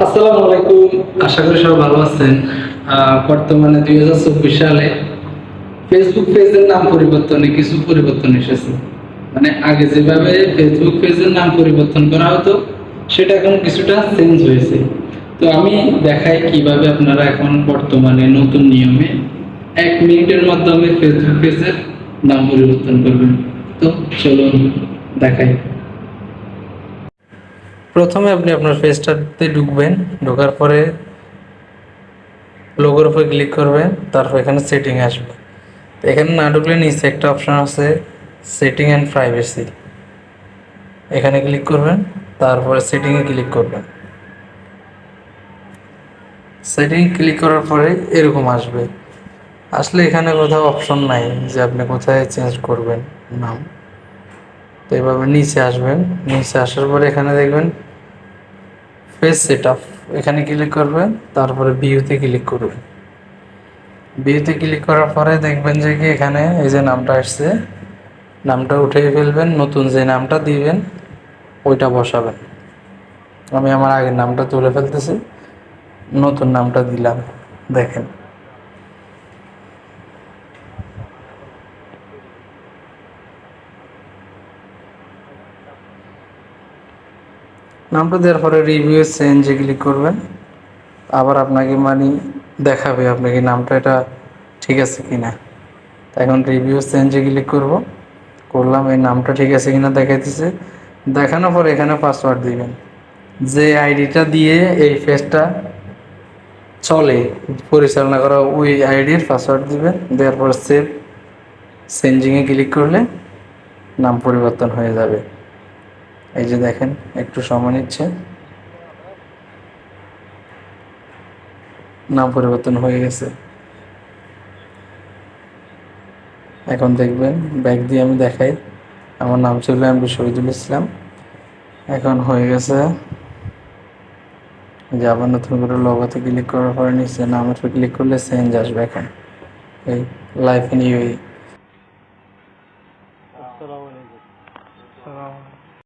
আসসালামু আলাইকুম। আশা করি সবাই ভালো আছেন। বর্তমানে 2024 সালে ফেসবুক পেজের নাম পরিবর্তনে কিছু পরিবর্তন এসেছে। মানে আগে যেভাবে ফেসবুক পেজের নাম পরিবর্তন করা হতো সেটা এখন কিছুটা চেঞ্জ হয়েছে। তো আমি দেখাই কিভাবে আপনারা এখন বর্তমানে নতুন নিয়মে 1 মিনিটের মাধ্যমে ফেসবুক পেজের নাম পরিবর্তন করবেন। তো চলুন দেখাই। প্রথমে আপনি আপনার পেজটাতে ঢুকবেন, ঢোকার পরে লোগোর উপর ক্লিক করবেন, তারপর এখানে সেটিং আসবে। তো এখানে না ঢুকলে নিচে একটা অপশন আছে সেটিং অ্যান্ড প্রাইভেসি, এখানে ক্লিক করবেন, তারপরে সেটিংয়ে ক্লিক করবেন। সেটিং ক্লিক করার পরে এরকম আসবে। আসলে এখানে কোথাও অপশন নাই যে আপনি কোথায় চেঞ্জ করবেন নাম। তো এভাবে নিচে আসবেন, নিচে আসার পরে এখানে দেখবেন পেজ সেট আপ, এখানে ক্লিক করবেন, তারপরে ভিউতে ক্লিক করবেন। ভিউতে ক্লিক করার পরে দেখবেন যে কি এখানে এই যে নামটা আসছে, নামটা উঠিয়ে ফেলবেন, নতুন যে নামটা দিবেন ওইটা বসাবেন। আমি আমার আগের নামটা তুলে ফেলতেছি, নতুন নামটা দিলাম। দেখেন নামটা দেওয়ার পরে রিভিউ চেঞ্জে ক্লিক করবেন। আবার আপনাকে দেখাবে আপনাকে নামটা এটা ঠিক আছে কিনা। এখন রিভিউ চেঞ্জে ক্লিক করলাম, এই নামটা ঠিক আছে কিনা দেখাইতেছে। দেখানোর পর এখানে পাসওয়ার্ড দিবেন, যে আইডিটা দিয়ে এই পেজটা চলে পরিচালনা করা ওই আইডির পাসওয়ার্ড দিবেন। দেওয়ার পর সেভ চেঞ্জিংয়ে ক্লিক করলে নাম পরিবর্তন হয়ে যাবে। এই যে দেখেন একটু সময় নিচ্ছে, নাম পরিবর্তন হয়ে গেছে। এখন দেখবেন ব্যাক দিয়ে আমি দেখাই, আমার নাম ছিল এমডি শহীদুল ইসলাম, এখন হয়ে গেছে। যে আবার নতুন করে লগোতে ক্লিক করার পরে নিচে নামের উপর ক্লিক করলে চেঞ্জ আসবে। এখন এই লাইফ ইন ইউএই